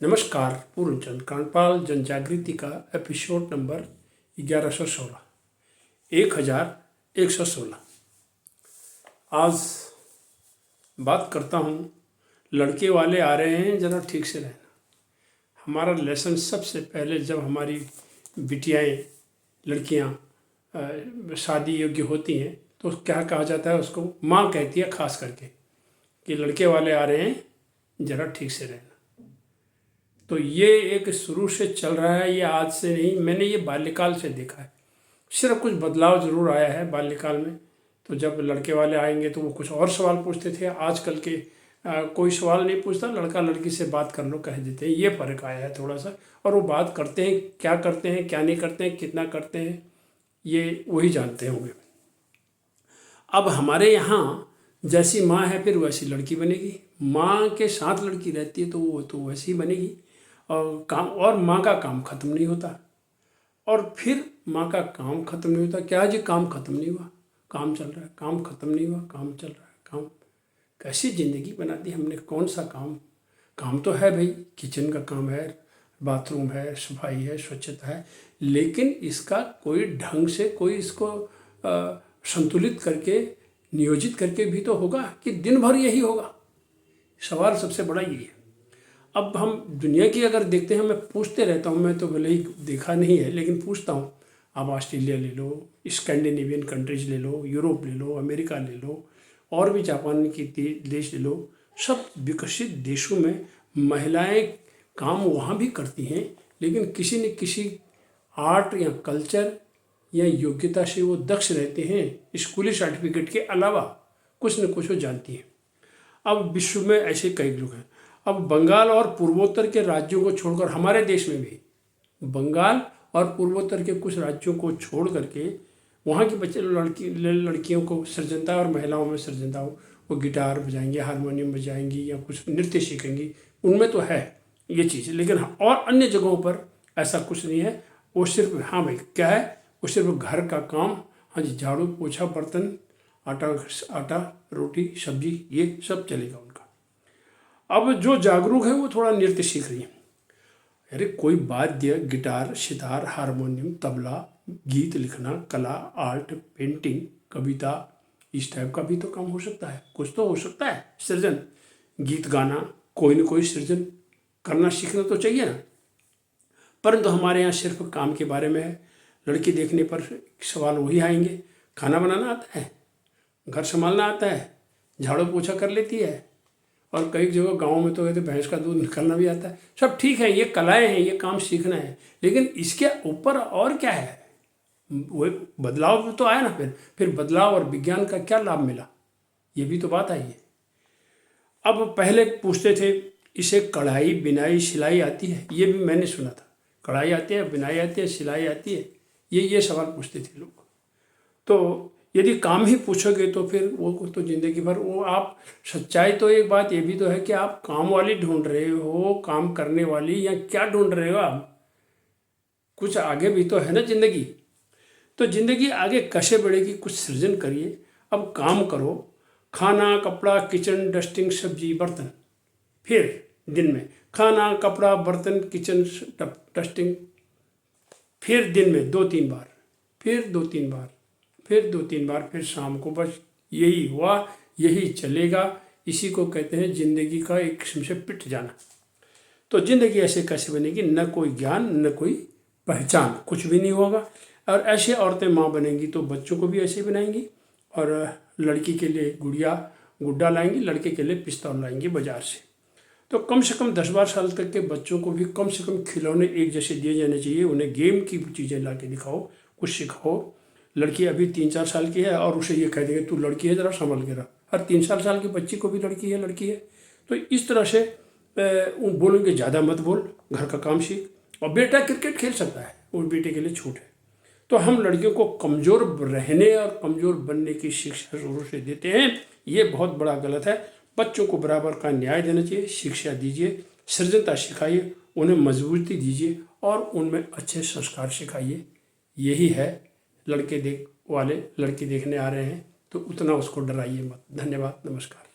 नमस्कार। पूर्णचंद कांडपाल जन जागृति का एपिसोड नंबर 1116 1116। आज बात करता हूँ, लड़के वाले आ रहे हैं, ज़रा ठीक से रहना। हमारा लेसन सबसे पहले, जब हमारी बिटियाएँ लड़कियाँ शादी योग्य होती हैं तो क्या कहा जाता है, उसको माँ कहती है खास करके कि लड़के वाले आ रहे हैं, ज़रा ठीक से रहना। तो ये एक शुरू से चल रहा है, ये आज से नहीं, मैंने ये बाल्यकाल से देखा है। सिर्फ कुछ बदलाव ज़रूर आया है बाल्यकाल में। तो जब लड़के वाले आएंगे तो वो कुछ और सवाल पूछते थे, आजकल के कोई सवाल नहीं पूछता, लड़का लड़की से बात कर लो कह देते हैं। ये फ़र्क आया है थोड़ा सा। और वो बात करते हैं, क्या नहीं करते हैं, कितना करते हैं, ये वही जानते होंगे। अब हमारे यहाँ जैसी माँ है फिर वैसी लड़की बनेगी। माँ के साथ लड़की रहती है तो वो तो वैसी ही बनेगी। और माँ का काम ख़त्म नहीं होता। और फिर माँ का काम ख़त्म नहीं होता। क्या जी, काम ख़त्म नहीं हुआ, काम चल रहा है, काम ख़त्म नहीं हुआ, काम चल रहा है, काम। कैसी ज़िंदगी बना दी हमने। कौन सा काम? काम तो है भाई, किचन का काम है, बाथरूम है, सफाई है, स्वच्छता है, लेकिन इसका कोई ढंग से कोई इसको संतुलित करके, नियोजित करके भी तो होगा कि दिन भर यही होगा। सवाल सबसे बड़ा यही है। अब हम दुनिया की अगर देखते हैं, मैं पूछते रहता हूँ, मैं तो भले ही देखा नहीं है लेकिन पूछता हूँ। आप ऑस्ट्रेलिया ले लो, स्कैंडिनेवियन कंट्रीज ले लो, यूरोप ले लो, अमेरिका ले लो, और भी जापान की देश ले लो। सब विकसित देशों में महिलाएं काम वहाँ भी करती हैं, लेकिन किसी न किसी आर्ट या कल्चर या योग्यता से वो दक्ष रहते हैं। स्कूली सर्टिफिकेट के अलावा कुछ न कुछ वो जानती हैं। अब विश्व में ऐसे कई लोग हैं। अब बंगाल और पूर्वोत्तर के राज्यों को छोड़कर हमारे देश में भी बंगाल और पूर्वोत्तर के कुछ राज्यों को छोड़ करके वहाँ की बच्चे लड़कियों को सृजनता और महिलाओं में सृजनता हो। वो गिटार बजाएंगी, हारमोनियम बजाएंगी या कुछ नृत्य सीखेंगी, उनमें तो है ये चीज़। लेकिन और अन्य जगहों पर ऐसा कुछ नहीं है। वो सिर्फ, हाँ भाई क्या है, वो सिर्फ घर का काम, हाँ जी, झाड़ू पोछा, बर्तन, आटा रोटी सब्जी, ये सब चलेगा उनका। अब जो जागरूक है वो थोड़ा नृत्य सीख रही है। अरे कोई वाद्य, गिटार, सितार, हारमोनियम, तबला, गीत लिखना, कला, आर्ट, पेंटिंग, कविता, इस टाइप का भी तो काम हो सकता है। कुछ तो हो सकता है सृजन, गीत गाना, कोई न कोई सृजन करना सीखना तो चाहिए ना। परंतु हमारे यहाँ सिर्फ काम के बारे में है। लड़की देखने पर सवाल वही आएंगे, खाना बनाना आता है, घर संभालना आता है, झाड़ू पोछा कर लेती है, और कई जगह गांव में तो कहते भैंस का दूध निकालना भी आता है। सब ठीक है, ये कलाएं हैं, ये काम सीखना है, लेकिन इसके ऊपर और क्या है? वो बदलाव तो आया ना। फिर बदलाव और विज्ञान का क्या लाभ मिला, ये भी तो बात आई है। अब पहले पूछते थे इसे कढ़ाई, बिनाई, सिलाई आती है? ये भी मैंने सुना था, कढ़ाई आती है, बिनाई आती है, सिलाई आती है, ये सवाल पूछते थे लोग। तो यदि काम ही पूछोगे तो फिर वो तो ज़िंदगी भर वो आप, सच्चाई तो एक बात ये भी तो है कि आप काम वाली ढूंढ रहे हो, काम करने वाली, या क्या ढूंढ रहे हो आप? कुछ आगे भी तो है ना ज़िंदगी। तो ज़िंदगी आगे कैसे बढ़ेगी? कुछ सृजन करिए। अब काम करो, खाना, कपड़ा, किचन, डस्टिंग, सब्जी, बर्तन। फिर दिन में खाना, कपड़ा, बर्तन, किचन, डस्टिंग। फिर दिन में 2-3 बार, फिर 2-3 बार, फिर 2-3 बार, फिर शाम को। बस यही हुआ, यही चलेगा। इसी को कहते हैं ज़िंदगी का एक किस्म से पिट जाना। तो ज़िंदगी ऐसे कैसे बनेगी? न कोई ज्ञान, न कोई पहचान, कुछ भी नहीं होगा। और ऐसे औरतें माँ बनेंगी तो बच्चों को भी ऐसे बनाएंगी। और लड़की के लिए गुड्डा लाएंगी, लड़के के लिए पिस्तौल लाएंगी बाजार से। तो कम से कम 10-12 साल तक के बच्चों को भी कम से कम खिलौने एक जैसे दिए जाने चाहिए। उन्हें गेम की चीज़ें ला के दिखाओ, कुछ सिखाओ। लड़की अभी 3-4 साल की है और उसे ये कह देंगे तू लड़की है, ज़रा संभल के रह। और 3-4 साल की बच्ची को भी लड़की है। तो इस तरह से बोलेंगे ज़्यादा मत बोल, घर का काम सीख। और बेटा क्रिकेट खेल सकता है, उस बेटे के लिए छूट है। तो हम लड़कियों को कमज़ोर रहने और कमज़ोर बनने की शिक्षा शुरू से देते हैं, ये बहुत बड़ा गलत है। बच्चों को बराबर का न्याय देना चाहिए, शिक्षा दीजिए, सृजनता सिखाइए, उन्हें मजबूती दीजिए और उनमें अच्छे संस्कार सिखाइए। यही है। लड़के वाले लड़की देखने आ रहे हैं तो उतना उसको डराइए मत। धन्यवाद, नमस्कार।